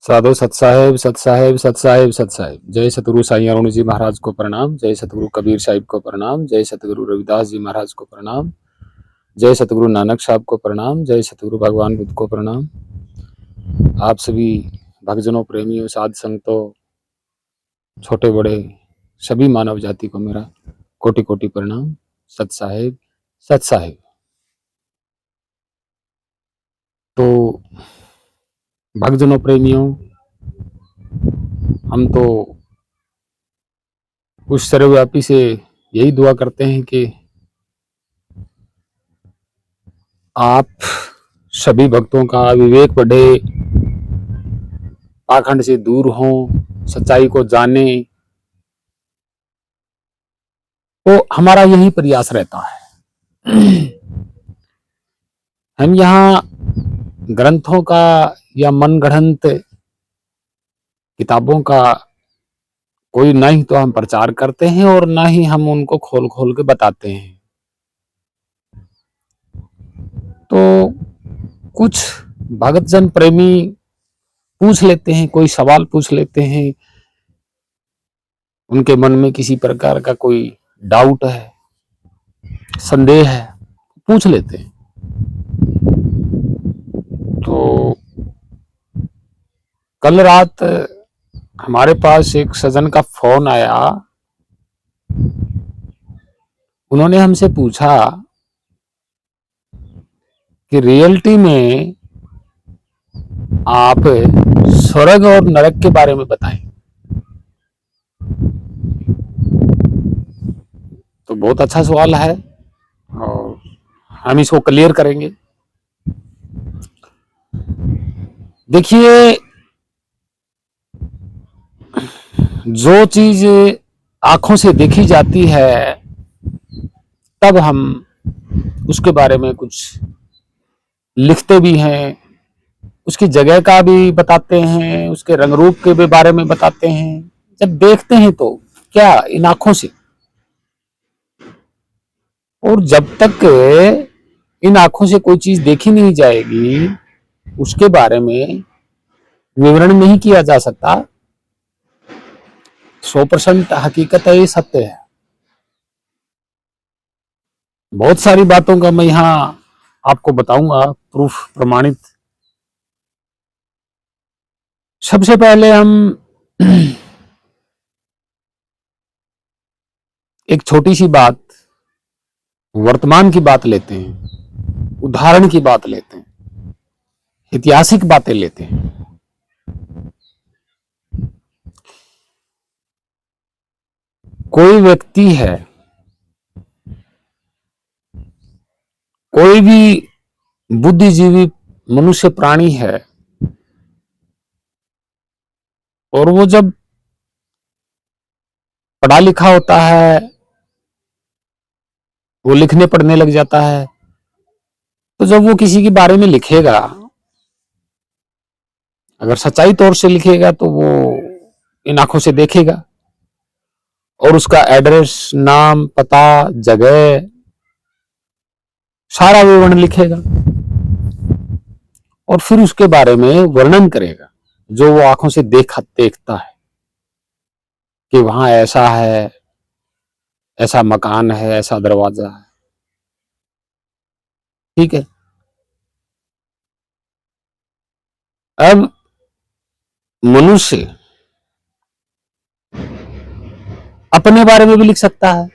साधु सत साहेब सत साहेब सत साहेब सत साहेब। जय सतगुरु साईं अरुण जी महाराज को प्रणाम। जय सतगुरु कबीर साहिब को प्रणाम। जय सतगुरु रविदास जी महाराज को प्रणाम। जय सतगुरु नानक साहब को प्रणाम। जय सतगुरु भगवान बुद्ध को प्रणाम। आप सभी भक्तजनों, प्रेमियों, साध संतों, छोटे बड़े सभी मानव जाति को मेरा कोटि कोटि प्रणाम। सत साहेब सत साहेब। तो भक्तजनों, प्रेमियों, हम तो उस सर्वव्यापी से यही दुआ करते हैं कि आप सभी भक्तों का विवेक बढ़े, पाखंड से दूर हों, सच्चाई को जाने। तो हमारा यही प्रयास रहता है। हम यहाँ ग्रंथों का या मनगढ़ंत किताबों का कोई ना ही तो हम प्रचार करते हैं और ना ही हम उनको खोल खोल के बताते हैं। तो कुछ भगत जन प्रेमी पूछ लेते हैं, कोई सवाल पूछ लेते हैं, उनके मन में किसी प्रकार का कोई डाउट है, संदेह है, पूछ लेते हैं। तो कल रात हमारे पास एक सज्जन का फोन आया। उन्होंने हमसे पूछा कि रियलिटी में आप स्वर्ग और नरक के बारे में बताएं। तो बहुत अच्छा सवाल है और हम इसको क्लियर करेंगे। देखिए, जो चीज आंखों से देखी जाती है तब हम उसके बारे में कुछ लिखते भी हैं, उसकी जगह का भी बताते हैं, उसके रंग रूप के भी बारे में बताते हैं। जब देखते हैं तो क्या इन आंखों से, और जब तक इन आंखों से कोई चीज देखी नहीं जाएगी उसके बारे में विवरण नहीं किया जा सकता। 100% हकीकत है, ये सत्य है। बहुत सारी बातों का मैं यहाँ आपको बताऊंगा, प्रूफ प्रमाणित। सबसे पहले हम एक छोटी सी बात, वर्तमान की बात लेते हैं, उदाहरण की बात लेते हैं, ऐतिहासिक बातें लेते हैं। कोई व्यक्ति है, कोई भी बुद्धिजीवी मनुष्य प्राणी है, और वो जब पढ़ा लिखा होता है, वो लिखने पढ़ने लग जाता है, तो जब वो किसी के बारे में लिखेगा, अगर सच्चाई तौर से लिखेगा तो वो इन आंखों से देखेगा और उसका एड्रेस, नाम, पता, जगह, सारा विवरण लिखेगा और फिर उसके बारे में वर्णन करेगा जो वो आंखों से देखता है कि वहां ऐसा है, ऐसा मकान है, ऐसा दरवाजा है। ठीक है। अब मनुष्य अपने बारे में भी लिख सकता है,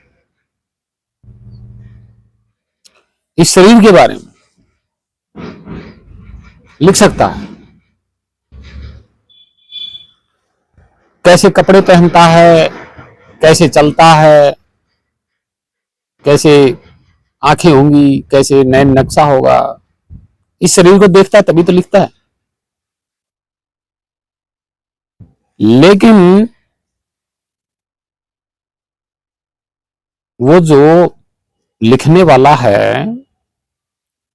इस शरीर के बारे में लिख सकता है, कैसे कपड़े पहनता है, कैसे चलता है, कैसे आंखें होंगी, कैसे नैन नक्शा होगा। इस शरीर को देखता है तभी तो लिखता है। लेकिन वो जो लिखने वाला है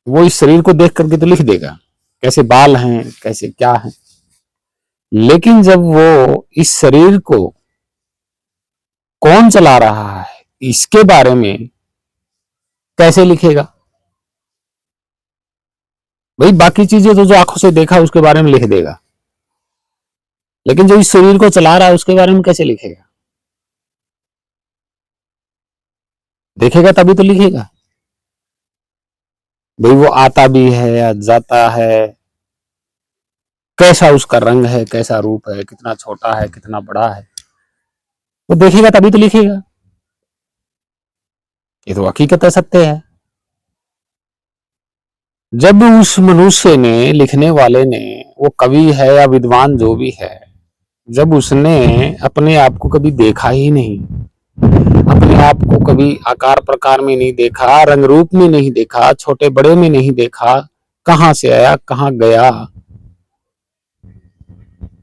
वो इस शरीर को देख करके तो लिख देगा, कैसे बाल हैं, कैसे क्या है, लेकिन जब वो इस शरीर को कौन चला रहा है इसके बारे में कैसे लिखेगा? भाई बाकी चीजें तो जो आंखों से देखा उसके बारे में लिख देगा, लेकिन जो इस शरीर को चला रहा है उसके बारे में कैसे लिखेगा? देखेगा तभी तो लिखेगा। भाई वो आता भी है या जाता है, कैसा उसका रंग है, कैसा रूप है, कितना छोटा है, कितना बड़ा है, वो देखेगा तभी तो लिखेगा। ये तो हकीकत है, सत्य है। जब उस मनुष्य ने, लिखने वाले ने, वो कवि है या विद्वान जो भी है, जब उसने अपने आप को कभी देखा ही नहीं, अपने आप को कभी आकार प्रकार में नहीं देखा, रंग रूप में नहीं देखा, छोटे बड़े में नहीं देखा, कहां से आया कहां गया,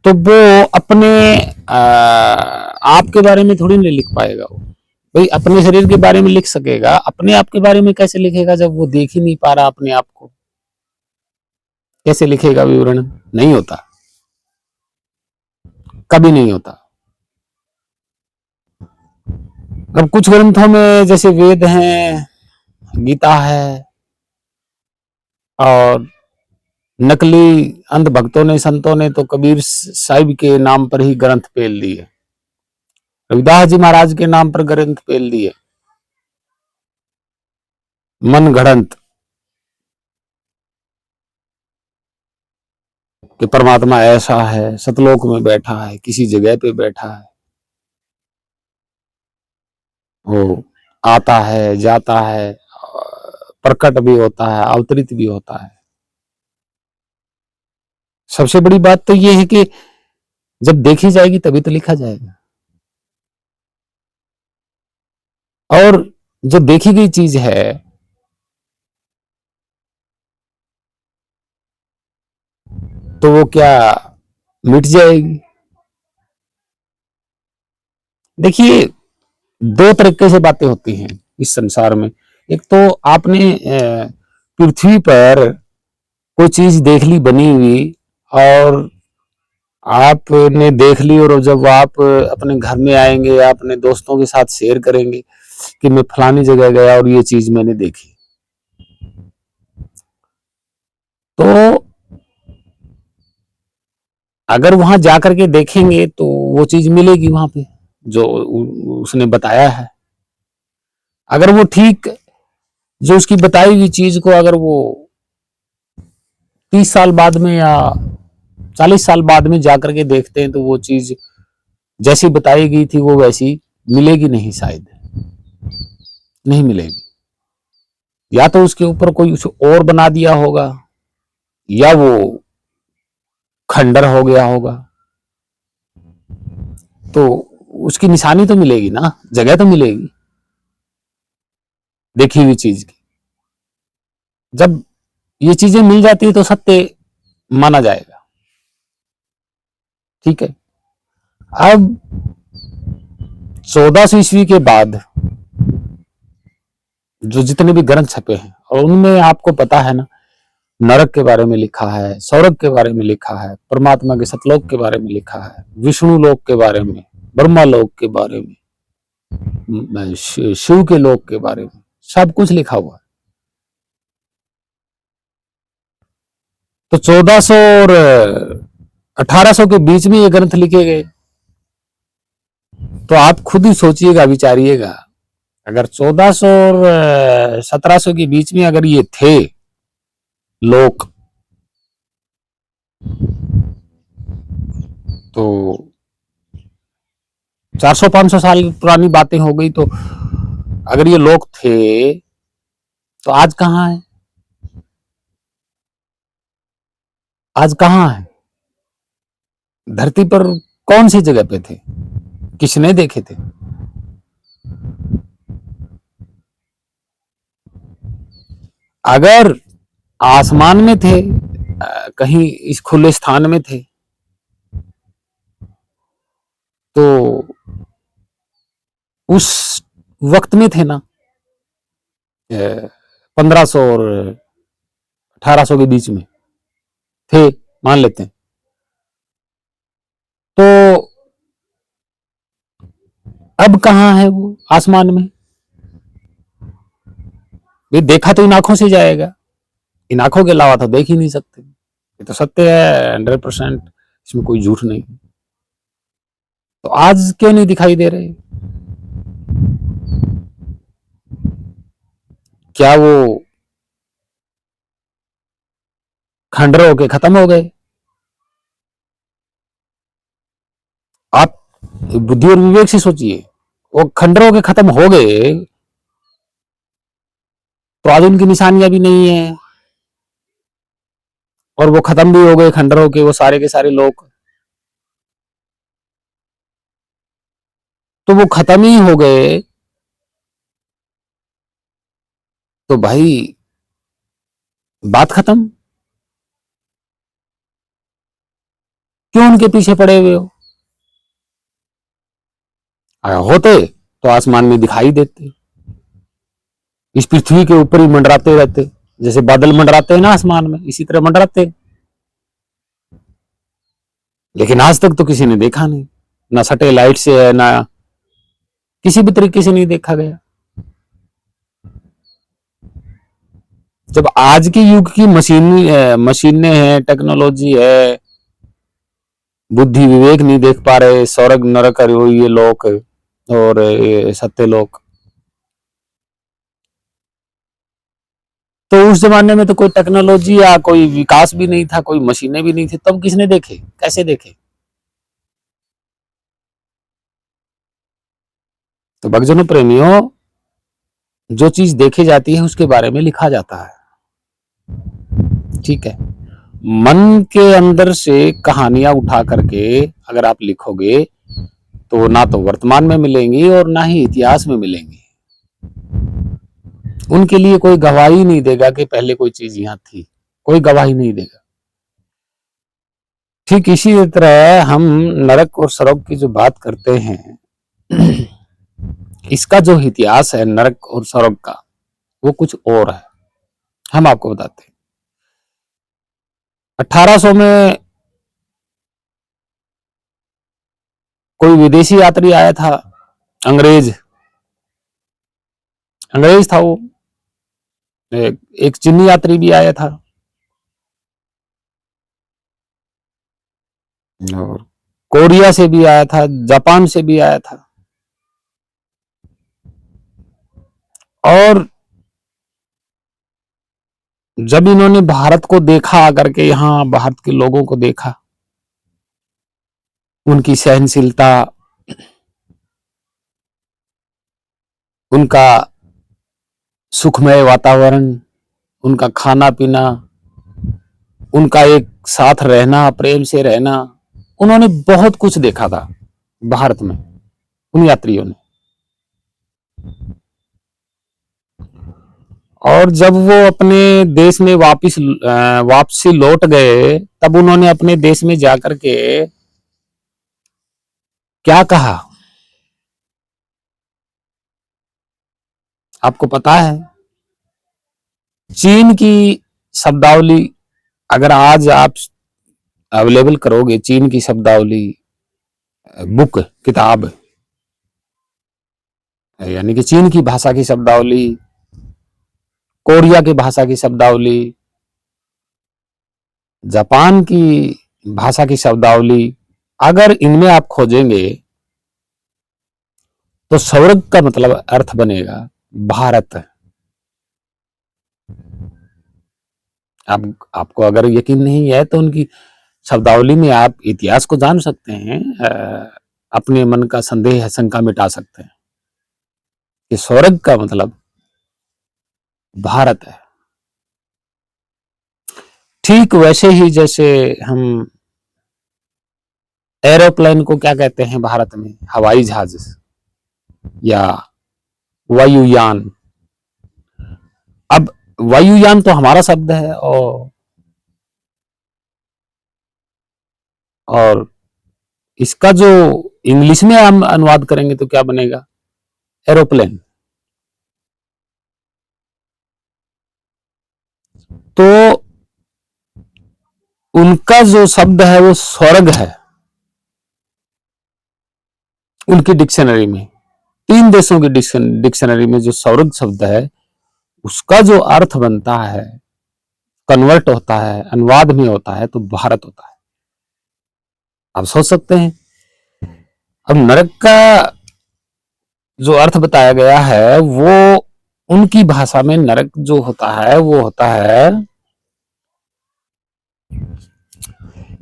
तो वो अपने आप के बारे में थोड़ी नहीं लिख पाएगा। वो भाई अपने शरीर के बारे में लिख सकेगा, अपने आप के बारे में कैसे लिखेगा जब वो देख ही नहीं पा रहा अपने आप को? कैसे लिखेगा विवरण? नहीं होता, कभी नहीं होता। अब कुछ ग्रंथों में जैसे वेद हैं, गीता है, और नकली अंध भक्तों ने, संतों ने तो कबीर साहिब के नाम पर ही ग्रंथ पेल दिए, रविदास जी महाराज के नाम पर ग्रंथ पेल दिए, मन गढ़ंत, कि परमात्मा ऐसा है, सतलोक में बैठा है, किसी जगह पे बैठा है, वो आता है जाता है, प्रकट भी होता है, अवतरित भी होता है। सबसे बड़ी बात तो ये है कि जब देखी जाएगी तभी तो लिखा जाएगा, और जो देखी गई चीज है तो वो क्या मिट जाएगी? देखिए, दो तरीके से बातें होती हैं इस संसार में। एक तो आपने पृथ्वी पर कोई चीज देख ली बनी हुई, और आपने देख ली, और जब आप अपने घर में आएंगे या अपने दोस्तों के साथ शेयर करेंगे कि मैं फलानी जगह गया और ये चीज मैंने देखी, तो अगर वहां जाकर के देखेंगे तो वो चीज मिलेगी वहां पे जो उसने बताया है। अगर वो ठीक, जो उसकी बताई हुई चीज को अगर वो 30 साल बाद में या 40 साल बाद में जाकर के देखते हैं तो वो चीज जैसी बताई गई थी वो वैसी मिलेगी नहीं, शायद नहीं मिलेगी। या तो उसके ऊपर कोई उसे और बना दिया होगा, या वो खंडर हो गया होगा, तो उसकी निशानी तो मिलेगी ना, जगह तो मिलेगी देखी हुई चीज की। जब ये चीजें मिल जाती है तो सत्य माना जाएगा। ठीक है। अब 1400 ईस्वी के बाद जो जितने भी ग्रंथ छपे हैं, और उनमें आपको पता है ना, नरक के बारे में लिखा है, स्वर्ग के बारे में लिखा है, परमात्मा के सतलोक के बारे में लिखा है, विष्णु लोक के बारे में, ब्रह्मा लोक के बारे में, शिव के लोक के बारे में, सब कुछ लिखा हुआ है। तो 1400 और 1800 के बीच में ये ग्रंथ लिखे गए, तो आप खुद ही सोचिएगा, विचारिएगा, अगर 1400 और 1700 के बीच में अगर ये थे लोक, तो 400-500 साल पुरानी बातें हो गई, तो अगर ये लोग थे तो आज कहाँ है? आज कहाँ है? धरती पर कौन सी जगह पे थे? किसने देखे थे? अगर आसमान में थे, कहीं इस खुले स्थान में थे, तो उस वक्त में थे ना। 1500 और 1800 के बीच में थे, मान लेते हैं। तो अब कहाँ है वो आसमान में? ये देखा तो इन आंखों से जाएगा, इन आंखों के अलावा तो देख ही नहीं सकते। ये तो सत्य है 100%, इसमें कोई झूठ नहीं। तो आज क्यों नहीं दिखाई दे रहे? क्या वो खंडर होके खत्म हो गए? आप बुद्धि और विवेक से सोचिए, वो खंडर होके खत्म हो गए तो आज उनकी निशानियां भी नहीं है, और वो खत्म भी हो गए खंडर होके वो सारे के सारे लोग। तो वो खत्म ही हो गए तो भाई बात खत्म। क्यों उनके पीछे पड़े हुए हो? अगर होते तो आसमान में दिखाई देते, इस पृथ्वी के ऊपर ही मंडराते रहते, जैसे बादल मंडराते हैं ना आसमान में, इसी तरह मंडराते। लेकिन आज तक तो किसी ने देखा नहीं, ना सैटेलाइट से है, ना किसी भी तरीके से नहीं देखा गया। जब आज के युग की मशीनें हैं, टेक्नोलॉजी है, बुद्धि विवेक नहीं देख पा रहे, स्वर्ग नरक ये लोक और सत्य लोक, तो उस जमाने में तो कोई टेक्नोलॉजी या कोई विकास भी नहीं था, कोई मशीनें भी नहीं थी, तब किसने देखे, कैसे देखे? तो भक्तजनों प्रेमियों, जो चीज देखी जाती है उसके बारे में लिखा जाता है, ठीक है। मन के अंदर से कहानियां उठा करके अगर आप लिखोगे तो ना तो वर्तमान में मिलेंगी और ना ही इतिहास में मिलेंगी। उनके लिए कोई गवाही नहीं देगा कि पहले कोई चीज यहां थी, कोई गवाही नहीं देगा। ठीक इसी तरह हम नरक और स्वर्ग की जो बात करते हैं, इसका जो इतिहास है नरक और स्वर्ग का, वो कुछ और है। हम आपको बताते हैं। 1800 में कोई विदेशी यात्री आया था, अंग्रेज, अंग्रेज था वो। एक चीनी यात्री भी आया था, और कोरिया से भी आया था, जापान से भी आया था। और जब इन्होंने भारत को देखा, आकर के यहाँ भारत के लोगों को देखा, उनकी सहनशीलता, उनका सुखमय वातावरण, उनका खाना पीना, उनका एक साथ रहना, प्रेम से रहना, उन्होंने बहुत कुछ देखा था भारत में, उन यात्रियों ने। और जब वो अपने देश में वापसी लौट गए, तब उन्होंने अपने देश में जाकर के क्या कहा, आपको पता है? चीन की शब्दावली अगर आज आप अवेलेबल करोगे, चीन की शब्दावली बुक, किताब, यानी कि चीन की भाषा की शब्दावली, कोरिया की भाषा की शब्दावली, जापान की भाषा की शब्दावली, अगर इनमें आप खोजेंगे तो स्वर्ग का मतलब अर्थ बनेगा भारत। आपको अगर यकीन नहीं है तो उनकी शब्दावली में आप इतिहास को जान सकते हैं, अपने मन का संदेह शंका मिटा सकते हैं कि स्वर्ग का मतलब भारत है। ठीक वैसे ही जैसे हम एरोप्लेन को क्या कहते हैं भारत में, हवाई जहाज या वायुयान। अब वायुयान तो हमारा शब्द है, और इसका जो इंग्लिश में हम अनुवाद करेंगे तो क्या बनेगा, एरोप्लेन। तो उनका जो शब्द है वो स्वर्ग है उनकी डिक्शनरी में। 3 देशों की डिक्शनरी में जो स्वर्ग शब्द है उसका जो अर्थ बनता है, कन्वर्ट होता है, अनुवाद में होता है तो भारत होता है। आप सोच सकते हैं। अब नरक का जो अर्थ बताया गया है वो उनकी भाषा में नरक जो होता है वो होता है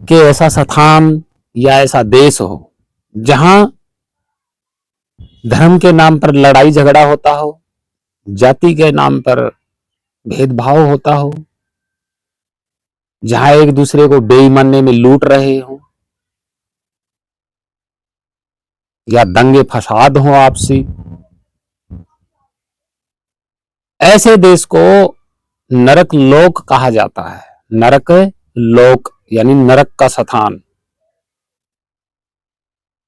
कि ऐसा स्थान या ऐसा देश हो जहां धर्म के नाम पर लड़ाई झगड़ा होता हो, जाति के नाम पर भेदभाव होता हो, जहां एक दूसरे को बेईमानी में लूट रहे हो या दंगे फसाद हो आपसी, ऐसे देश को नरक लोक कहा जाता है। नरक लोक यानी नरक का स्थान।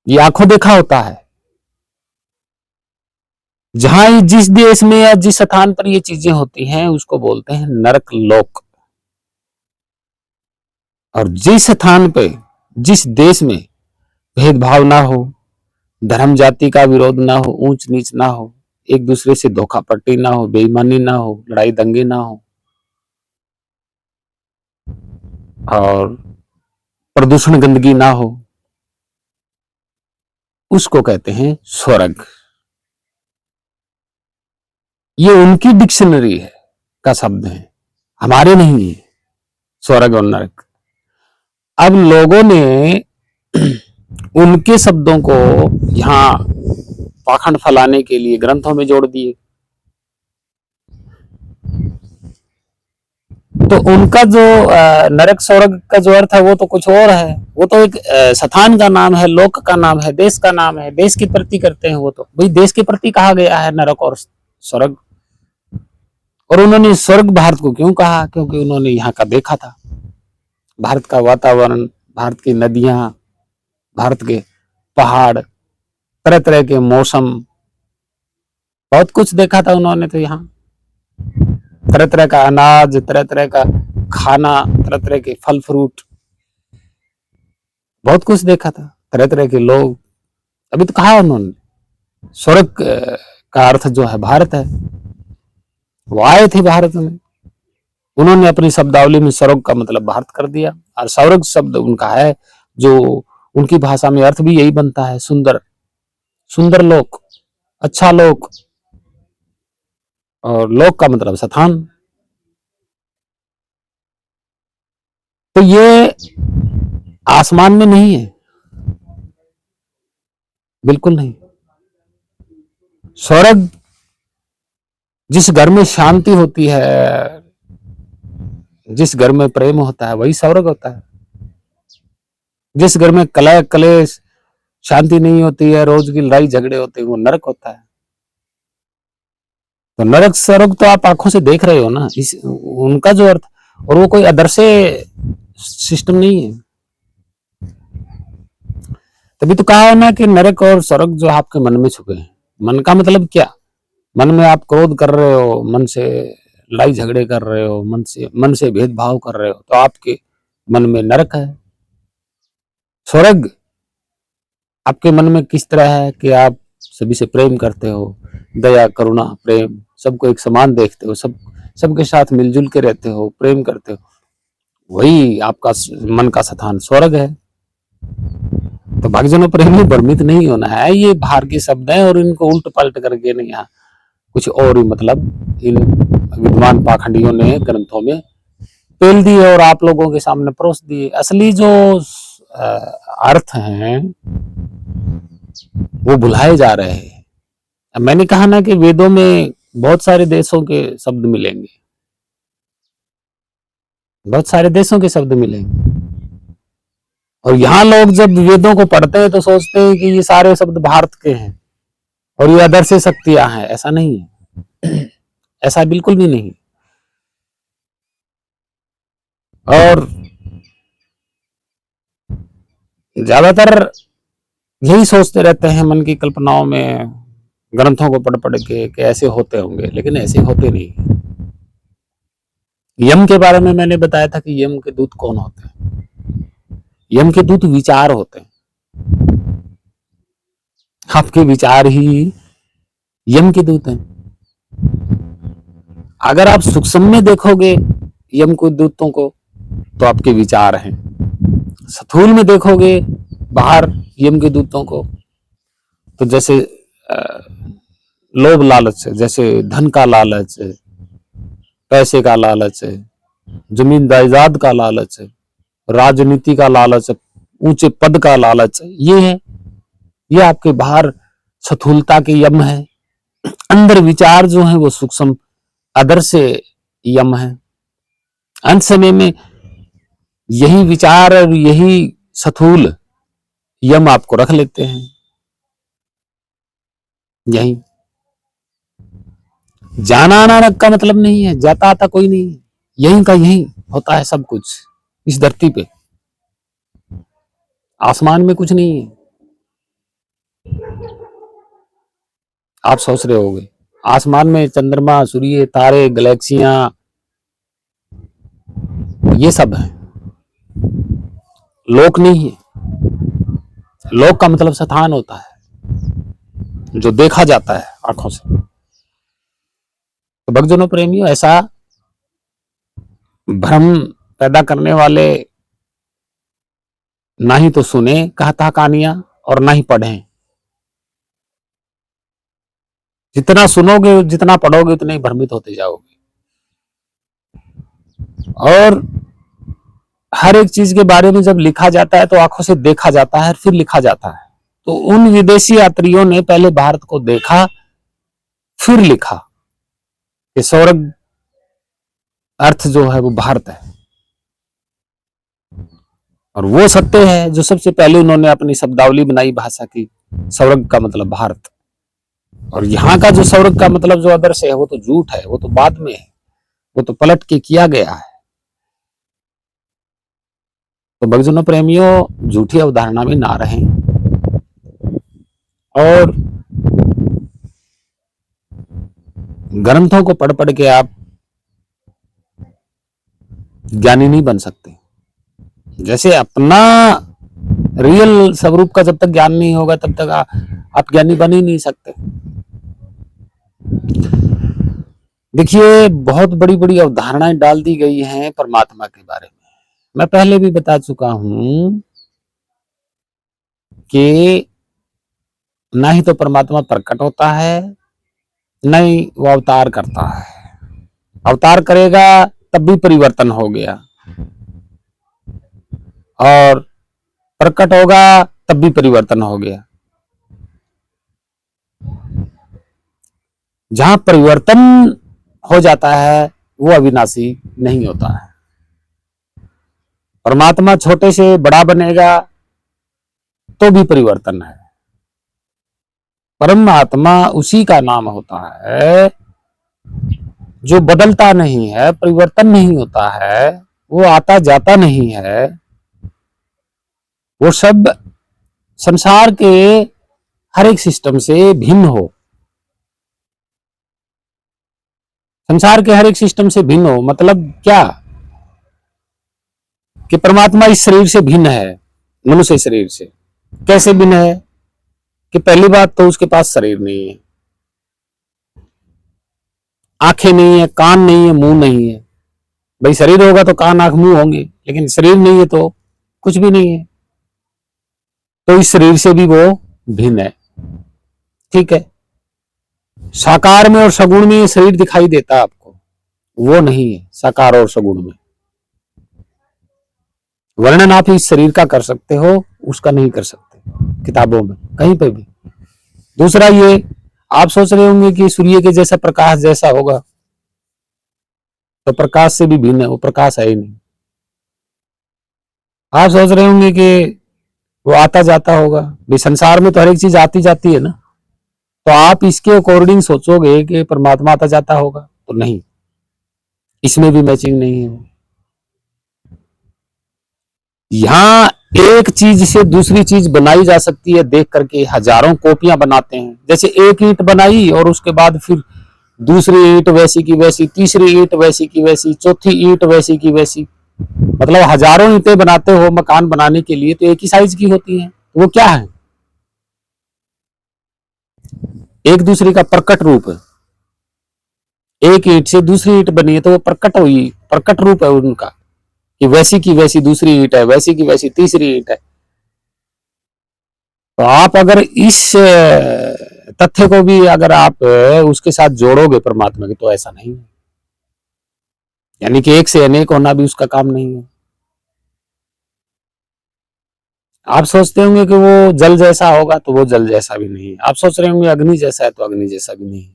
ये आंखों देखा होता है। जहां जिस देश में या जिस स्थान पर ये चीजें होती हैं उसको बोलते हैं नरक लोक। और जिस स्थान पे, जिस देश में भेदभाव ना हो, धर्म जाति का विरोध ना हो, ऊंच नीच ना हो, एक दूसरे से धोखापट्टी ना हो, बेईमानी ना हो, लड़ाई दंगे ना हो और प्रदूषण गंदगी ना हो, उसको कहते हैं स्वर्ग। ये उनकी डिक्शनरी है का शब्द है, हमारे नहीं है स्वर्ग और नरक। अब लोगों ने उनके शब्दों को यहां पाखंड फैलाने के लिए ग्रंथों में जोड़ दिए। तो उनका जो नरक स्वर्ग का जो अर्थ है वो तो कुछ और है। वो तो एक स्थान का नाम है, लोक का नाम है, देश का नाम है, देश की प्रति करते हैं। वो तो भाई देश के प्रति कहा गया है नरक और स्वर्ग। और उन्होंने स्वर्ग भारत को क्यों कहा? क्योंकि उन्होंने यहाँ का देखा था, भारत का वातावरण, भारत की नदियां, भारत के पहाड़, तरह तरह के मौसम, बहुत कुछ देखा था उन्होंने। तो यहाँ तरह तरह का अनाज, तरह तरह का खाना, तरह तरह के फल फ्रूट, बहुत कुछ देखा था, तरह तरह के लोग। अभी तो कहा उन्होंने स्वर्ग का अर्थ जो है भारत है। वो आए थे भारत में, उन्होंने अपनी शब्दावली में स्वर्ग का मतलब भारत कर दिया। और स्वर्ग शब्द उनका है जो उनकी भाषा में अर्थ भी यही बनता है, सुंदर, सुंदर लोक, अच्छा लोक। और लोक का मतलब स्थान। तो ये आसमान में नहीं है, बिल्कुल नहीं। स्वर्ग जिस घर में शांति होती है, जिस घर में प्रेम होता है वही स्वर्ग होता है। जिस घर में कलह कलेश, शांति नहीं होती है, रोज की लड़ाई झगड़े होते हैं, वो नरक होता है। तो नरक स्वर्ग तो आप आंखों से देख रहे हो ना, इस उनका जो अर्थ। और वो कोई अदर्श सिस्टम नहीं है। तभी तो कहा है ना कि नरक और स्वर्ग जो आपके मन में छुपे हैं। मन का मतलब क्या? मन में आप क्रोध कर रहे हो, मन से लड़ाई झगड़े कर रहे हो, मन से भेदभाव कर रहे हो, तो आपके मन में नरक है। स्वर्ग आपके मन में किस तरह है कि आप सभी से प्रेम करते हो, दया करुणा प्रेम, सबको एक समान देखते हो, सबके साथ मिलजुल के रहते हो, प्रेम करते हो, वही आपका मन का स्थान स्वर्ग है। तो भक्तजनों प्रेम में भ्रमित नहीं होना है। ये बाहर के शब्द हैं और इनको उल्ट पलट करके नहीं, यहाँ कुछ और ही मतलब इन विद्वान पाखंडियों ने ग्रंथों में पेल दिए और आप लोगों के सामने परोस दिए। असली जो अर्थ हैं वो भुलाए जा रहे हैं। मैंने कहा ना कि वेदों में बहुत सारे देशों के शब्द मिलेंगे, बहुत सारे देशों के शब्द मिलेंगे। और यहाँ लोग जब वेदों को पढ़ते हैं तो सोचते हैं कि ये सारे शब्द भारत के हैं और ये अदर से शक्तियां हैं। ऐसा नहीं है, ऐसा बिल्कुल भी नहीं। और ज्यादातर यही सोचते रहते हैं मन की कल्पनाओं में, ग्रंथों को पढ़ पढ़ के कि ऐसे होते होंगे, लेकिन ऐसे होते नहीं। यम के बारे में मैंने बताया था कि यम के दूत कौन होते हैं। यम के दूत विचार होते हैं। आपके विचार ही यम के दूत हैं। अगर आप सूक्ष्म में देखोगे यम के दूतों को तो आपके विचार हैं। स्थूल में देखोगे बाहर यम के दूतों को तो जैसे लोभ लालच है, जैसे धन का लालच है, पैसे का लालच है, जमीन जायदाद का लालच है, राजनीति का लालच है, ऊंचे पद का लालच है, ये आपके बाहर स्थूलता के यम है। अंदर विचार जो है वो सूक्ष्म अदर से यम है। अंत समय में यही विचार और यही स्थूल यम आपको रख लेते हैं। यही जाना आना का मतलब नहीं है, जाता आता कोई नहीं है, यही का यही होता है सब कुछ इस धरती पे। आसमान में कुछ नहीं है। आप सोच रहे होगे आसमान में चंद्रमा, सूर्य, तारे, गैलेक्सियां ये सब है, लोक नहीं है। लोक का मतलब स्थान होता है जो देखा जाता है आंखों से। तो भक्तजनों प्रेमियों, ऐसा भ्रम पैदा करने वाले ना ही तो सुने कहता कहानियां और ना ही पढ़ें। जितना सुनोगे, जितना पढ़ोगे, उतने ही भ्रमित होते जाओगे। और हर एक चीज के बारे में जब लिखा जाता है तो आंखों से देखा जाता है, फिर लिखा जाता है। तो उन विदेशी यात्रियों ने पहले भारत को देखा, फिर लिखा कि स्वर्ग अर्थ जो है वो भारत है। और वो सत्य है जो सबसे पहले उन्होंने अपनी शब्दावली बनाई भाषा की, स्वर्ग का मतलब भारत। और यहाँ का जो स्वर्ग का मतलब जो आदर्श है वो तो झूठ है, वो तो बाद में है, वो तो पलट के किया गया है। तो भक्तजनों प्रेमियों, झूठी अवधारणा में ना रहें और ग्रंथों को पढ़ पढ़ के आप ज्ञानी नहीं बन सकते। जैसे अपना रियल स्वरूप का जब तक ज्ञान नहीं होगा तब तक आप ज्ञानी बन ही नहीं सकते। देखिए, बहुत बड़ी बड़ी अवधारणाएं डाल दी गई हैं परमात्मा के बारे में। मैं पहले भी बता चुका हूं कि ना ही तो परमात्मा प्रकट होता है, न ही वो अवतार करता है। अवतार करेगा तब भी परिवर्तन हो गया, और प्रकट होगा तब भी परिवर्तन हो गया। जहां परिवर्तन हो जाता है वो अविनाशी नहीं होता है। परमात्मा छोटे से बड़ा बनेगा तो भी परिवर्तन है। परमात्मा उसी का नाम होता है जो बदलता नहीं है, परिवर्तन नहीं होता है, वो आता जाता नहीं है। वो सब संसार के हर एक सिस्टम से भिन्न हो, संसार के हर एक सिस्टम से भिन्न हो। मतलब क्या कि परमात्मा इस शरीर से भिन्न है, मनुष्य शरीर से। कैसे भिन्न है कि पहली बात तो उसके पास शरीर नहीं है, आंखें नहीं है, कान नहीं है, मुंह नहीं है। भाई शरीर होगा तो कान आंख मुंह होंगे, लेकिन शरीर नहीं है तो कुछ भी नहीं है। तो इस शरीर से भी वो भिन्न है। ठीक है, साकार में और सगुण में शरीर दिखाई देता है आपको, वो नहीं है साकार और सगुण में। वर्णन आप इस शरीर का कर सकते हो, उसका नहीं कर सकते किताबों में कहीं पर भी। दूसरा ये, आप सोच रहे होंगे कि सूर्य के जैसा प्रकाश जैसा होगा, तो प्रकाश से भी भिन्न है, वो प्रकाश है ही नहीं। आप सोच रहे होंगे कि वो आता जाता होगा, भाई संसार में तो हर एक चीज आती जाती है ना, तो आप इसके अकॉर्डिंग सोचोगे कि परमात्मा आता जाता होगा, तो नहीं, इसमें भी मैचिंग नहीं है। यहां एक चीज से दूसरी चीज बनाई जा सकती है, देख करके हजारों कॉपियां बनाते हैं। जैसे एक ईंट बनाई और उसके बाद फिर दूसरी ईंट वैसी की वैसी, तीसरी ईंट वैसी की वैसी, चौथी ईंट वैसी की वैसी, मतलब हजारों ईंटें बनाते हो मकान बनाने के लिए तो एक ही साइज की होती हैं, तो वो क्या है? एक दूसरे का प्रकट रूप है। एक ईंट से दूसरी ईंट बनी है तो वो प्रकट हुई, प्रकट रूप है उनका, कि वैसी की वैसी दूसरी ईंट है, वैसी की वैसी तीसरी ईंट है। तो आप अगर इस तथ्य को भी अगर आप उसके साथ जोड़ोगे परमात्मा के, तो ऐसा नहीं है। यानी कि एक से अनेक होना भी उसका काम नहीं है। आप सोचते होंगे कि वो जल जैसा होगा, तो वो जल जैसा भी नहीं है। आप सोच रहे होंगे अग्नि जैसा है, तो अग्नि जैसा भी नहीं है।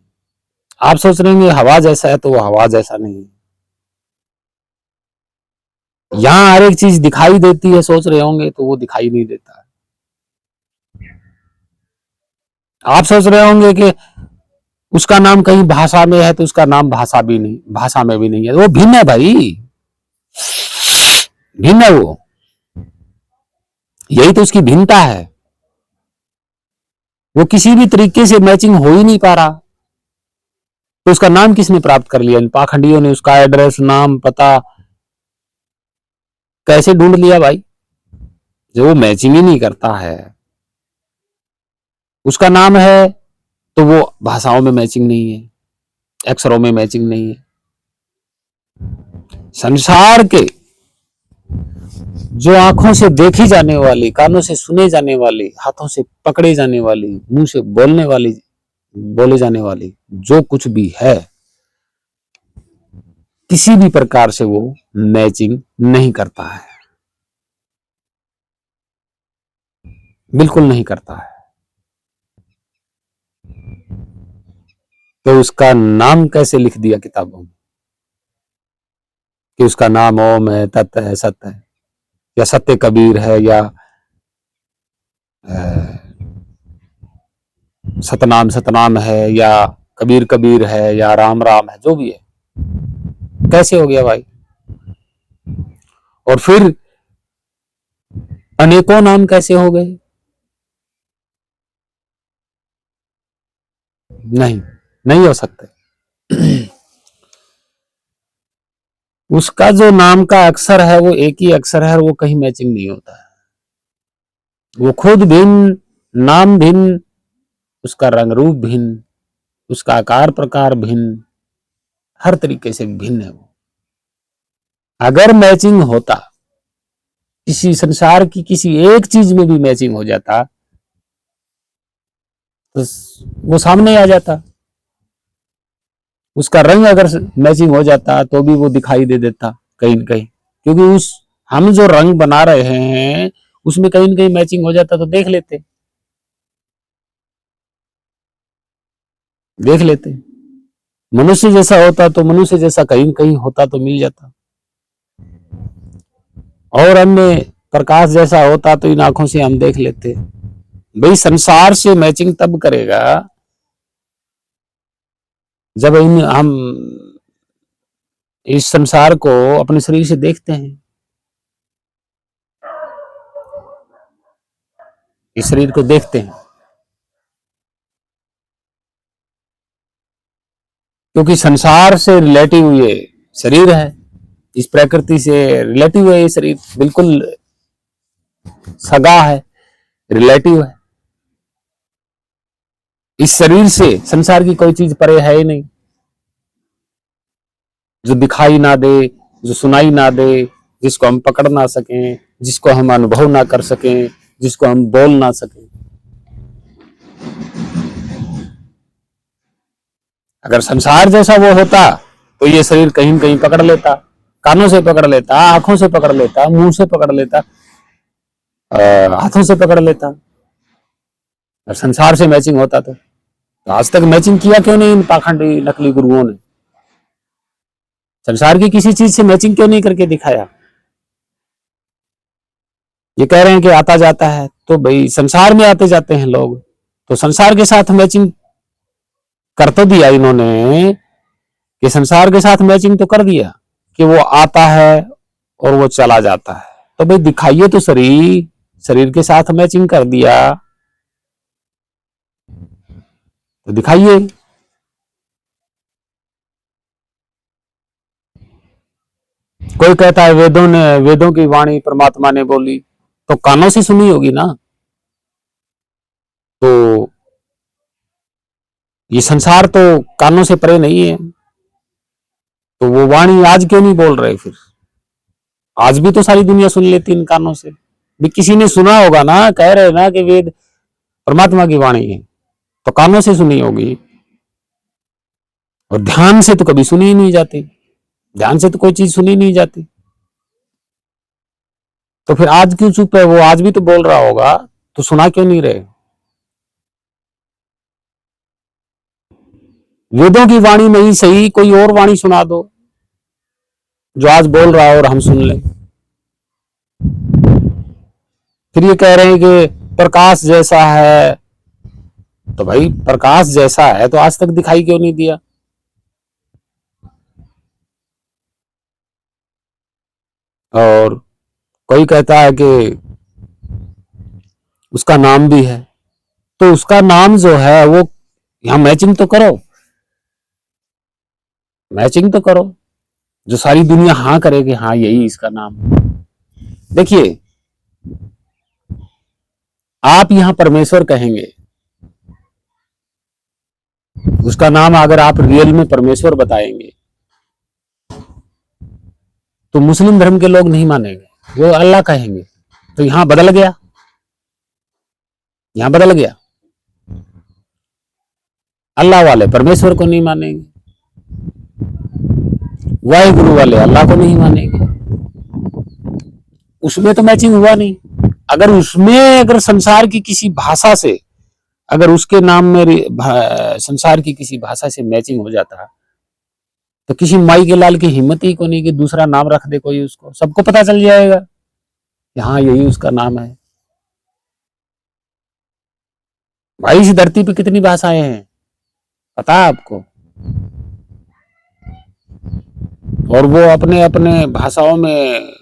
आप सोच रहे होंगे हवा जैसा है, तो वो हवा जैसा नहीं है। यहाँ हर एक चीज दिखाई देती है, सोच रहे होंगे, तो वो दिखाई नहीं देता। आप सोच रहे होंगे कि उसका नाम कहीं भाषा में है, तो उसका नाम भाषा भी नहीं, भाषा में भी नहीं है। वो भिन्न है भाई, भिन्न है वो। यही तो उसकी भिन्नता है। वो किसी भी तरीके से मैचिंग हो ही नहीं पा रहा, तो उसका नाम किसने प्राप्त कर लिया? इन पाखंडियों ने उसका एड्रेस, नाम, पता कैसे ढूंढ लिया भाई, जो वो मैचिंग ही नहीं करता है। उसका नाम है तो वो भाषाओं में मैचिंग नहीं है, अक्षरों में मैचिंग नहीं है। संसार के जो आंखों से देखी जाने वाली, कानों से सुने जाने वाली, हाथों से पकड़े जाने वाली, मुंह से बोलने वाली, बोले जाने वाली जो कुछ भी है, किसी भी प्रकार से वो मैचिंग नहीं करता है, बिल्कुल नहीं करता है। तो उसका नाम कैसे लिख दिया किताबों में कि उसका नाम ओम है, तत् है, सत्य है, या सत्य कबीर है, या सतनाम सतनाम है, या कबीर कबीर है, या राम राम है, जो भी है। कैसे हो गया भाई? और फिर अनेकों नाम कैसे हो गए? नहीं, नहीं हो सकते। उसका जो नाम का अक्षर है वो एक ही अक्षर है, और वो कहीं मैचिंग नहीं होता है। वो खुद भिन्न, नाम भिन्न, उसका रंग रूप भिन्न, उसका आकार प्रकार भिन्न, हर तरीके से भिन्न है वो। अगर मैचिंग होता, किसी संसार की किसी एक चीज में भी मैचिंग हो जाता, तो वो सामने आ जाता। उसका रंग अगर मैचिंग हो जाता तो भी वो दिखाई दे देता कहीं न कहीं, क्योंकि उस हम जो रंग बना रहे हैं उसमें कहीं न कहीं मैचिंग हो जाता तो देख लेते, देख लेते। मनुष्य जैसा होता तो मनुष्य जैसा कहीं न कहीं होता तो मिल जाता, और अन्य प्रकाश जैसा होता तो इन आंखों से हम देख लेते। भाई संसार से मैचिंग तब करेगा जब इन हम इस संसार को अपने शरीर से देखते हैं, इस शरीर को देखते हैं, क्योंकि संसार से रिलेटिव ये शरीर है, इस प्रकृति से रिलेटिव है ये शरीर, बिल्कुल सगा है, रिलेटिव है। इस शरीर से संसार की कोई चीज परे है ही नहीं, जो दिखाई ना दे, जो सुनाई ना दे, जिसको हम पकड़ ना सकें, जिसको हम अनुभव ना कर सकें, जिसको हम बोल ना सकें। अगर संसार जैसा वो होता तो ये शरीर कहीं न कहीं पकड़ लेता, कानों से पकड़ लेता, आंखों से पकड़ लेता, मुंह से पकड़ लेता, हाथों से पकड़ लेता। और संसार से मैचिंग होता तो आज तक मैचिंग किया क्यों नहीं इन पाखंडी नकली गुरुओं ने? संसार की किसी चीज से मैचिंग क्यों नहीं करके दिखाया? ये कह रहे हैं कि आता जाता है, तो भाई संसार में आते जाते हैं लोग, तो संसार के साथ मैचिंग कर तो दिया इन्होंने, कि संसार के साथ मैचिंग तो कर दिया कि वो आता है और वो चला जाता है, तो भाई दिखाइए तो शरीर, शरीर के साथ मैचिंग कर दिया तो दिखाइए। कोई कहता है वेदों की वाणी परमात्मा ने बोली, तो कानों से सुनी होगी ना। तो ये संसार तो कानों से परे नहीं है, तो वो वाणी आज क्यों नहीं बोल रहे फिर? आज भी तो सारी दुनिया सुन लेती इन कानों से भी। किसी ने सुना होगा ना, कह रहे ना कि वेद परमात्मा की वाणी है, तो कानों से सुनी होगी। और ध्यान से तो कभी सुनी ही नहीं जाती, ध्यान से तो कोई चीज सुनी नहीं जाती। तो फिर आज क्यों चुप है? वो आज भी तो बोल रहा होगा, तो सुना क्यों नहीं रहे? वेदों की वाणी नहीं सही, कोई और वाणी सुना दो जो आज बोल रहा है और हम सुन लें। फिर ये कह रहे हैं कि प्रकाश जैसा है, तो भाई प्रकाश जैसा है तो आज तक दिखाई क्यों नहीं दिया? और कोई कहता है कि उसका नाम भी है, तो उसका नाम जो है वो यहां मैचिंग तो करो, मैचिंग तो करो, जो सारी दुनिया हाँ करे कि हाँ यही इसका नाम। देखिए, आप यहां परमेश्वर कहेंगे, उसका नाम अगर आप रियल में परमेश्वर बताएंगे तो मुस्लिम धर्म के लोग नहीं मानेंगे, वो अल्लाह कहेंगे। तो यहां बदल गया, यहां बदल गया, अल्लाह वाले परमेश्वर को नहीं मानेंगे, वाहिगुरु वाले अल्लाह को नहीं मानेंगे। उसमें तो मैचिंग हुआ नहीं। अगर उसमें अगर संसार की किसी भाषा से, अगर उसके नाम में संसार की किसी भाषा से मैचिंग हो जाता, तो किसी माई के लाल की हिम्मत ही को नहीं कि दूसरा नाम रख दे कोई, उसको सबको पता चल जाएगा कि हाँ यही उसका नाम है। भाई इस धरती पे कितनी भाषाएं हैं पता है आपको? और वो अपने अपने भाषाओं में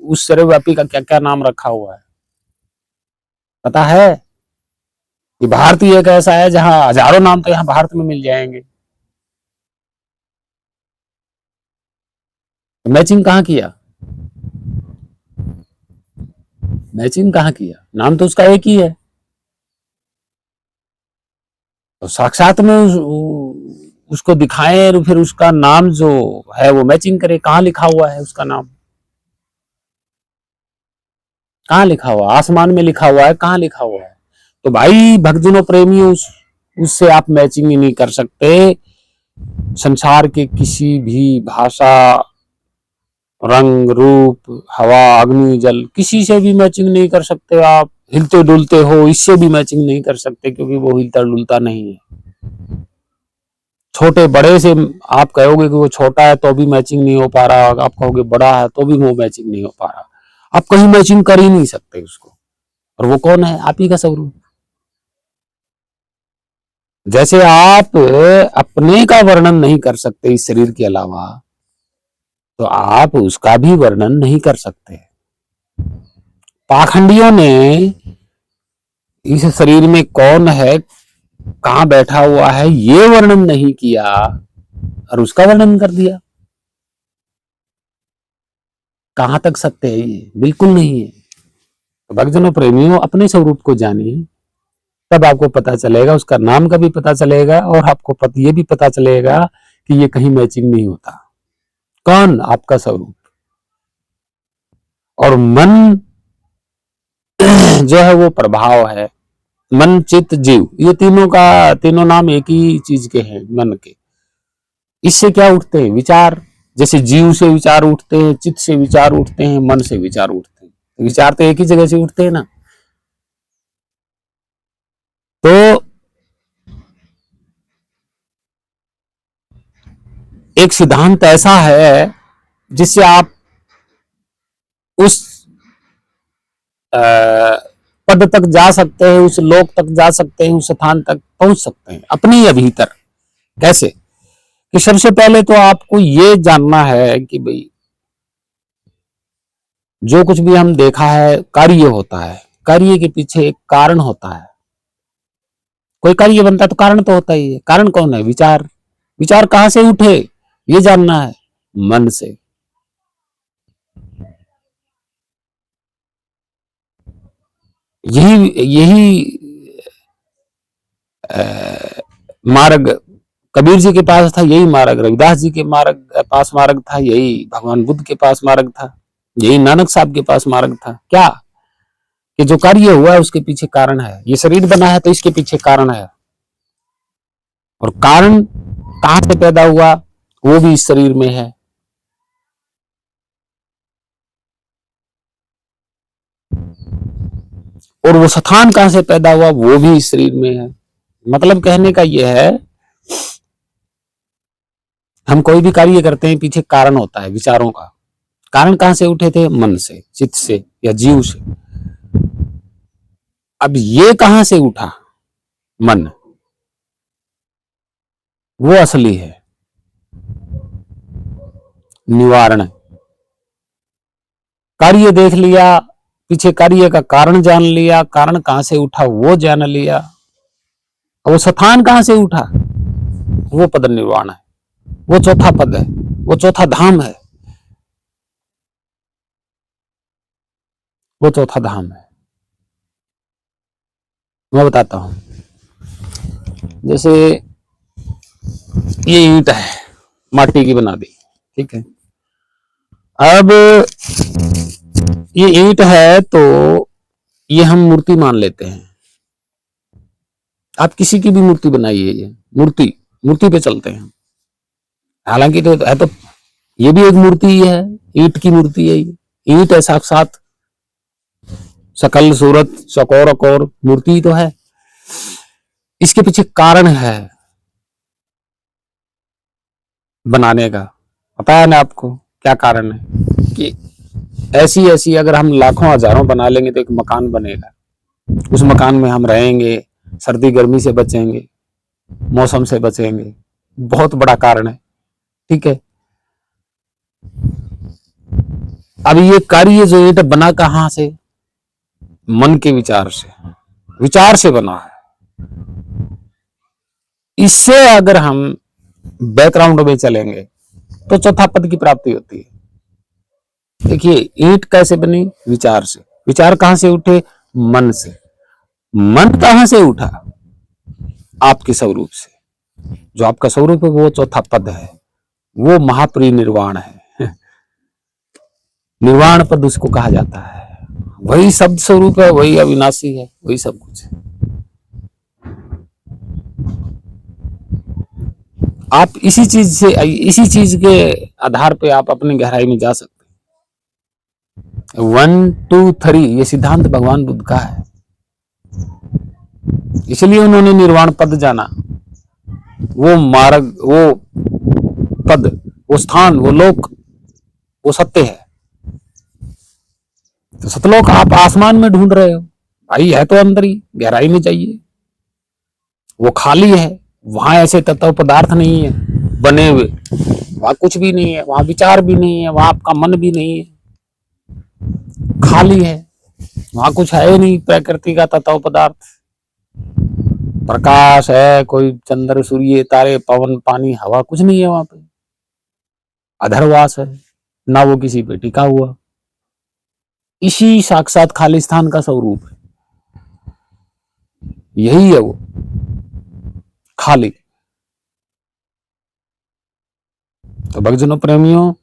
उस सर्वव्यापी का क्या क्या नाम रखा हुआ है पता है? कि भारतीय एक ऐसा है जहां हजारों नाम तो यहाँ भारत में मिल जाएंगे। तो मैचिंग कहाँ किया? मैचिंग कहाँ किया? नाम तो उसका एक ही है। तो साक्षात में उसको दिखाएं और फिर उसका नाम जो है वो मैचिंग करे। कहाँ लिखा हुआ है उसका नाम? कहाँ लिखा हुआ? आसमान में लिखा हुआ है? कहाँ लिखा हुआ है? तो भाई भक्तजनों प्रेमियों, उससे आप मैचिंग ही नहीं कर सकते। संसार के किसी भी भाषा, रंग, रूप, हवा, अग्नि, जल, किसी से भी मैचिंग नहीं कर सकते। आप हिलते डुलते हो, इससे भी मैचिंग नहीं कर सकते, क्योंकि वो हिलता डुलता नहीं है। छोटे बड़े से आप कहोगे कि वो छोटा है तो भी मैचिंग नहीं हो पा रहा, आप कहोगे बड़ा है तो भी वो मैचिंग नहीं हो पा रहा। आप कहीं मैचिंग कर ही नहीं सकते उसको। और वो कौन है? आप ही का स्वरूप। जैसे आप अपने का वर्णन नहीं कर सकते इस शरीर के अलावा, तो आप उसका भी वर्णन नहीं कर सकते। पाखंडियों ने इस शरीर में कौन है, कहां बैठा हुआ है, ये वर्णन नहीं किया और उसका वर्णन कर दिया। कहां तक सत्य है ये? बिल्कुल नहीं है। तो भक्तजनों प्रेमियों, अपने स्वरूप को जानिए, तब आपको पता चलेगा, उसका नाम का भी पता चलेगा और आपको ये भी पता चलेगा कि ये कहीं मैचिंग नहीं होता। कौन? आपका स्वरूप। और मन जो है वो प्रभाव है। मन, चित्त, जीव, ये तीनों नाम एक ही चीज के हैं, मन के। इससे क्या उठते हैं? विचार। जैसे जीव से विचार उठते हैं, चित्त से विचार उठते हैं, मन से विचार उठते हैं। विचार तो एक ही जगह से उठते हैं ना। तो एक सिद्धांत ऐसा है जिससे आप उस पद तक जा सकते हैं, उस लोक तक जा सकते हैं, उस स्थान तक पहुंच सकते हैं अपने ही भीतर। कैसे? कि सबसे पहले तो आपको ये जानना है कि भाई जो कुछ भी हम देखा है कार्य होता है, कार्य के पीछे एक कारण होता है। कोई कार्य बनता है तो कारण तो होता ही है। कारण कौन है? विचार। विचार कहां से उठे ये जानना है, मन से। यही यही मार्ग कबीर जी के पास था, यही मार्ग रविदास जी के पास मार्ग था, यही भगवान बुद्ध के पास मार्ग था, यही नानक साहब के पास मार्ग था। क्या कि जो कार्य हुआ है उसके पीछे कारण है, ये शरीर बना है तो इसके पीछे कारण है, और कारण कहां से पैदा हुआ वो भी इस शरीर में है। और वो स्थान कहां से पैदा हुआ वो भी इस शरीर में है। मतलब कहने का यह है, हम कोई भी कार्य करते हैं पीछे कारण होता है विचारों का। कारण कहां से उठे थे? मन से, चित्त से या जीव से। अब ये कहां से उठा? मन, वो असली है निवारण। कार्य देख लिया, पीछे कार्य का कारण जान लिया, कारण कहां से उठा वो जान लिया, वो स्थान कहां से उठा वो पद निर्वाण है, वो चौथा पद है, वो चौथा धाम है, वो चौथा धाम है। मैं बताता हूं, जैसे ये ईंट है, माटी की बना दी, ठीक है। अब ये ईंट है तो ये हम मूर्ति मान लेते हैं। आप किसी की भी मूर्ति बनाइए, ये मूर्ति, मूर्ति पे चलते हैं। हालांकि तो है, तो ये भी एक मूर्ति ही है, ईंट की मूर्ति है ये। ईंट है साक्षात, शकल सूरत चकोर अकोर मूर्ति तो है। इसके पीछे कारण है बनाने का, पता है ना आपको क्या कारण है? कि ऐसी ऐसी अगर हम लाखों हजारों बना लेंगे तो एक मकान बनेगा, उस मकान में हम रहेंगे, सर्दी गर्मी से बचेंगे, मौसम से बचेंगे, बहुत बड़ा कारण है, ठीक है। अब ये कार्य जो ईंट बना कहां से? मन के विचार से, विचार से बना है। इससे अगर हम बैकग्राउंड में चलेंगे तो चौथा पद की प्राप्ति होती है। देखिए ईंट कैसे बनी? विचार से। विचार कहां से उठे? मन से। मन कहां से उठा? आपके स्वरूप से। जो आपका स्वरूप है वो चौथा पद है, वो महापरिनिर्वाण है। निर्वाण पद उसको कहा जाता है। वही शब्द स्वरूप है, वही अविनाशी है, वही सब कुछ है। आप इसी चीज से, इसी चीज के आधार पे आप अपनी गहराई में जा सकते हैं। 1 2 3 ये सिद्धांत भगवान बुद्ध का है, इसलिए उन्होंने निर्वाण पद जाना। वो मार्ग, वो पद, वो स्थान, वो लोक, वो सत्य है। तो सतलोक आप आसमान में ढूंढ रहे हो भाई, है तो अंदर ही, गहराई में जाइए। वो खाली है, वहां ऐसे तत्व पदार्थ नहीं है बने हुए, वहां कुछ भी नहीं है, वहां विचार भी नहीं है, वहां आपका मन भी नहीं है, खाली है, वहां कुछ है नहीं प्रकृति का तत्व पदार्थ। प्रकाश है, कोई चंद्र सूर्य तारे पवन पानी हवा कुछ नहीं है वहां पे, अधरवास है, ना वो किसी पे टिका हुआ। इसी साक्षात खालिस्तान का स्वरूप है, यही है वो खाली। तो भक्तजनों प्रेमियों,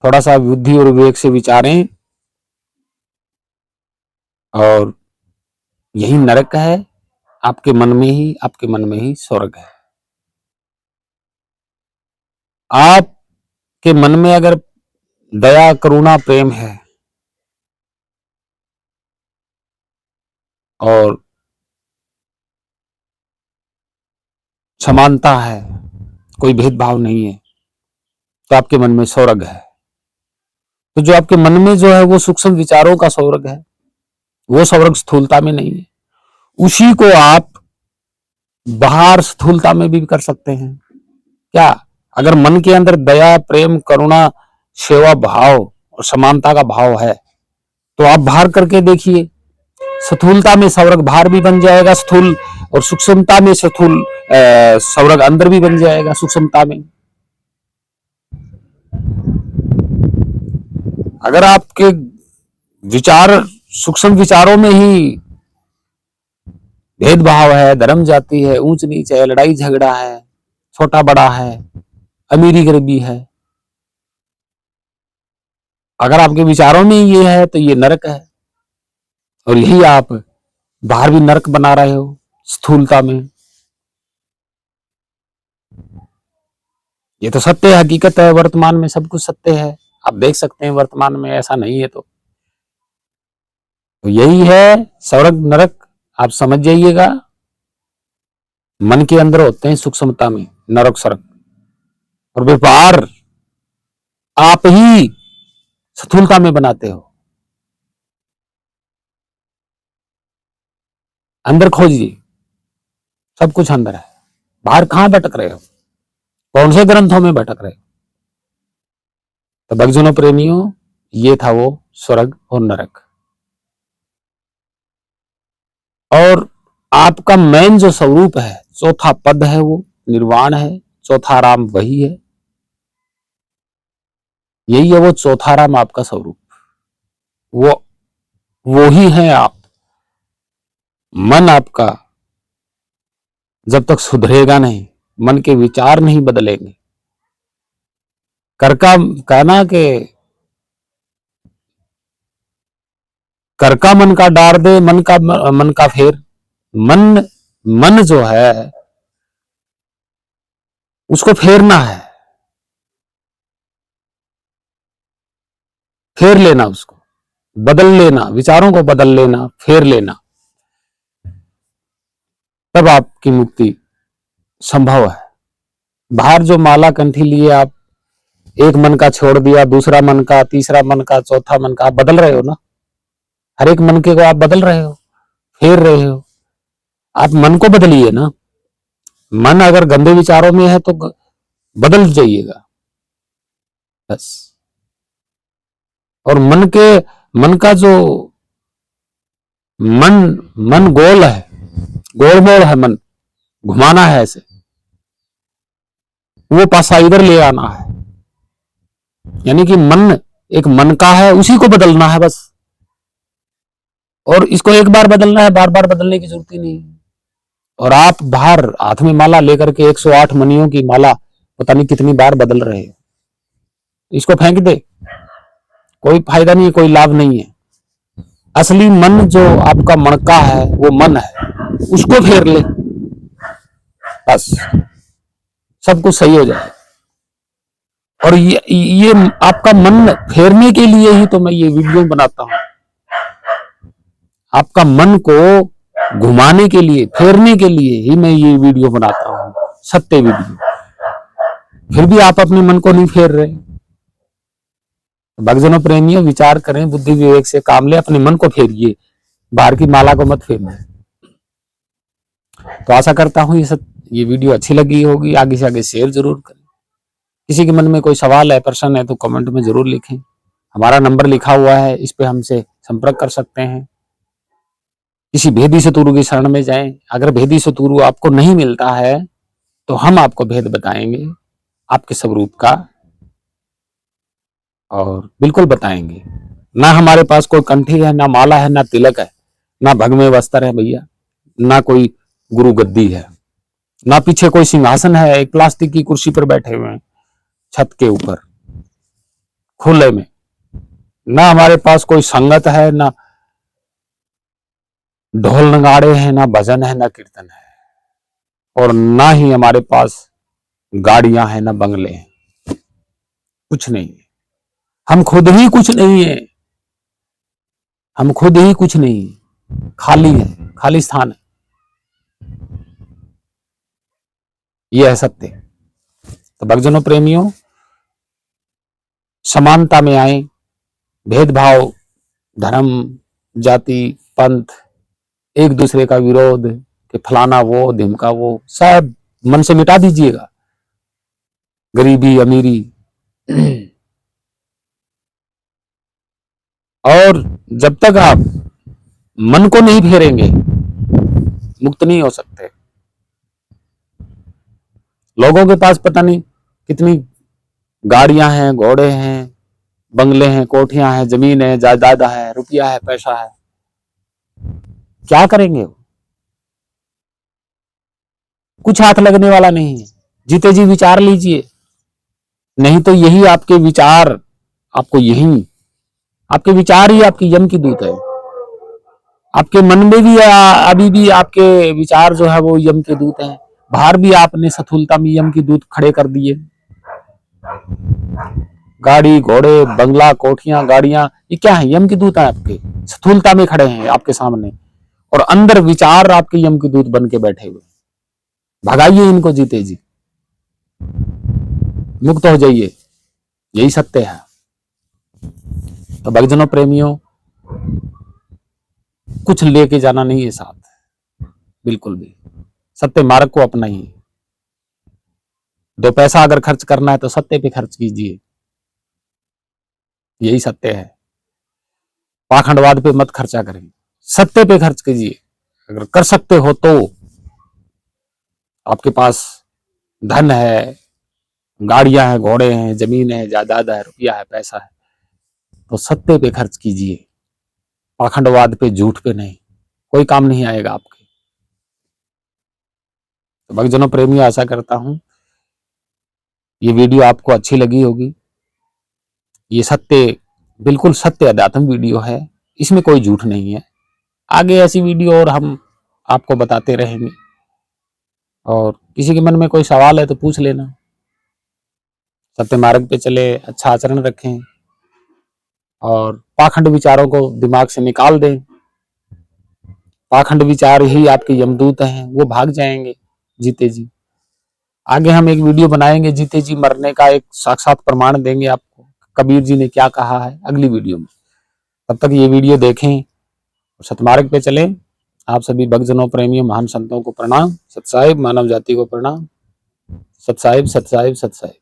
थोड़ा सा बुद्धि और विवेक से विचारें, और यही नरक है, आपके मन में ही, आपके मन में ही स्वर्ग है। आपके मन में अगर दया करुणा प्रेम है और समानता है, कोई भेदभाव नहीं है, तो आपके मन में स्वर्ग है। तो जो आपके मन में जो है वो सूक्ष्म विचारों का स्वर्ग है, वो स्वर्ग स्थूलता में नहीं है। उसी को आप बाहर स्थूलता में भी कर सकते हैं। क्या? अगर मन के अंदर दया प्रेम करुणा सेवा भाव और समानता का भाव है तो आप बाहर करके देखिए, स्थूलता में स्वर्ग बाहर भी बन जाएगा स्थूल, और सूक्ष्मता में स्थूल स्वर्ग अंदर भी बन जाएगा सूक्ष्मता में। अगर आपके विचार सूक्ष्म विचारों में ही भेदभाव है, धर्म जाति है, ऊंच नीच है, लड़ाई झगड़ा है, छोटा बड़ा है, अमीरी गरीबी है। अगर आपके विचारों में ये है तो ये नरक है, और यही आप बाहर भी नरक बना रहे हो स्थूलता में। ये तो सत्य है, हकीकत है, वर्तमान में सब कुछ सत्य है, आप देख सकते हैं वर्तमान में, ऐसा नहीं है तो यही है स्वर्ग नरक, आप समझ जाइएगा। मन के अंदर होते हैं सूक्ष्मता में नरक स्वर्ग, और व्यापार आप ही स्थूलता में बनाते हो। अंदर खोजिए, सब कुछ अंदर है, बाहर कहां भटक रहे हो, कौन से ग्रंथों में भटक रहे हो। तो भक्तजनों प्रेमियों, ये था वो स्वर्ग और नरक। और आपका मेन जो स्वरूप है, चौथा पद है, वो निर्वाण है, चौथा राम वही है, यही है वो चौथा राम आपका स्वरूप, वो ही है आप। मन आपका जब तक सुधरेगा नहीं, मन के विचार नहीं बदलेंगे, कर का कहना कि कर का मन का डार दे, मन का फेर। मन मन जो है उसको फेरना है, फेर लेना, उसको बदल लेना, विचारों को बदल लेना, फेर लेना, तब आपकी मुक्ति संभव है। बाहर जो माला कंठी लिए आप, एक मन का छोड़ दिया, दूसरा मन का, तीसरा मन का, चौथा मन का, आप बदल रहे हो ना, हर एक मन के को आप बदल रहे हो, फेर रहे हो। आप मन को बदलिए ना, मन अगर गंदे विचारों में है तो बदल जाइएगा बस। और मन का जो मन गोल है, गोल मोड़ है, मन घुमाना है ऐसे, वो पासा इधर ले आना है। यानी कि मन एक मन का है, उसी को बदलना है बस। और इसको एक बार बदलना है, बार बार बदलने की जरूरत ही नहीं। और आप बाहर हाथ में माला लेकर के 108 मणियों की माला पता नहीं कितनी बार बदल रहे हो, इसको फेंक दे, कोई फायदा नहीं है, कोई लाभ नहीं है। असली मन जो आपका मणका है, वो मन है, उसको फेर ले बस, सब कुछ सही हो जाए। और ये आपका मन फेरने के लिए ही तो मैं ये वीडियो बनाता हूं, आपका मन को घुमाने के लिए, फेरने के लिए ही मैं ये वीडियो बनाता हूं, सत्य वीडियो। फिर भी आप अपने मन को नहीं फेर रहे। भक्तजनों प्रेमियों, विचार करें, बुद्धि विवेक से काम ले, अपने मन को फेरिए, बाहर की माला को मत फेरना। तो आशा करता हूं ये वीडियो अच्छी लगी होगी, आगे से आगे शेयर जरूर करें। किसी के मन में कोई सवाल है, प्रश्न है तो कमेंट में जरूर लिखें। हमारा नंबर लिखा हुआ है, इस पे हमसे संपर्क कर सकते हैं। किसी भेदी सतगुरु की शरण में जाएं। अगर भेदी सतगुरु आपको नहीं मिलता है तो हम आपको भेद बताएंगे आपके स्वरूप का, और बिल्कुल बताएंगे। ना हमारे पास कोई कंठी है, ना माला है, ना तिलक है, ना भगवे वस्त्र है भैया, ना कोई गुरु गद्दी है, ना पीछे कोई सिंहासन है, एक प्लास्टिक की कुर्सी पर बैठे हुए हैं छत के ऊपर खुले में। ना हमारे पास कोई संगत है, ना ढोल नगाड़े हैं, ना भजन है, ना कीर्तन है, और ना ही हमारे पास गाड़ियां हैं, ना बंगले हैं, कुछ नहीं है। हम खुद ही कुछ नहीं है, हम खुद ही कुछ नहीं, खाली है, खाली स्थान है। यह है सत्य। तो भक्तजनों प्रेमियों, समानता में आए, भेदभाव, धर्म, जाति, पंथ, एक दूसरे का विरोध कि फलाना वो, ढिमका वो, सब मन से मिटा दीजिएगा। गरीबी, अमीरी, और जब तक आप मन को नहीं फेरेंगे, मुक्त नहीं हो सकते। लोगों के पास पता नहीं कितनी गाड़ियां हैं, घोड़े हैं, बंगले हैं, कोठियां हैं, जमीन है, जायदाद है, रुपया है, पैसा है, क्या करेंगे वो? कुछ हाथ लगने वाला नहीं है। जीते जी विचार लीजिए, नहीं तो यही आपके विचार आपको यही आपके विचार ही आपकी यम की दूत है। आपके मन में भी अभी भी आपके विचार जो है वो यम के दूत हैं। बाहर भी आपने सथुलता में यम की दूत खड़े कर दिए। गाड़ी घोड़े बंगला कोठियां गाड़ियां ये क्या है? यम की दूत है आपके, स्थूलता में खड़े हैं आपके सामने, और अंदर विचार आपके यम के दूत बन के बैठे हुए। भगाइए इनको जीते जी, मुक्त हो जाइए, यही सत्य है। तो भक्तजनों प्रेमियों, कुछ लेके जाना नहीं है साथ, बिल्कुल भी। सत्य मार्ग को अपनाइए। 2 पैसा अगर खर्च करना है तो सत्य पे खर्च कीजिए, यही सत्य है। पाखंडवाद पे मत खर्चा करें, सत्य पे खर्च कीजिए। अगर कर सकते हो तो, आपके पास धन है, गाड़ियां हैं, घोड़े हैं, जमीन है, जायदाद है, रुपया है, पैसा है, तो सत्य पे खर्च कीजिए, पाखंडवाद पे, झूठ पे नहीं। कोई काम नहीं आएगा आपके। तो भक्तजनों प्रेमियों, आशा करता हूं ये वीडियो आपको अच्छी लगी होगी। ये सत्य, बिल्कुल सत्य अध्यात्म वीडियो है, इसमें कोई झूठ नहीं है। आगे ऐसी वीडियो और हम आपको बताते रहेंगे, और किसी के मन में कोई सवाल है तो पूछ लेना। सत्य मार्ग पे चले, अच्छा आचरण रखें, और पाखंड विचारों को दिमाग से निकाल दें। पाखंड विचार ही आपके यमदूत हैं, वो भाग जाएंगे जीते जी। आगे हम एक वीडियो बनाएंगे, जीते जी मरने का एक साक्षात प्रमाण देंगे आपको, कबीर जी ने क्या कहा है, अगली वीडियो में। तब तक ये वीडियो देखें, सतमार्ग पे चलें। आप सभी भक्तजनों प्रेमियों महान संतों को प्रणाम, सत साहिब, मानव जाति को प्रणाम, सत साहिब, सत साहिब, सत साहिब।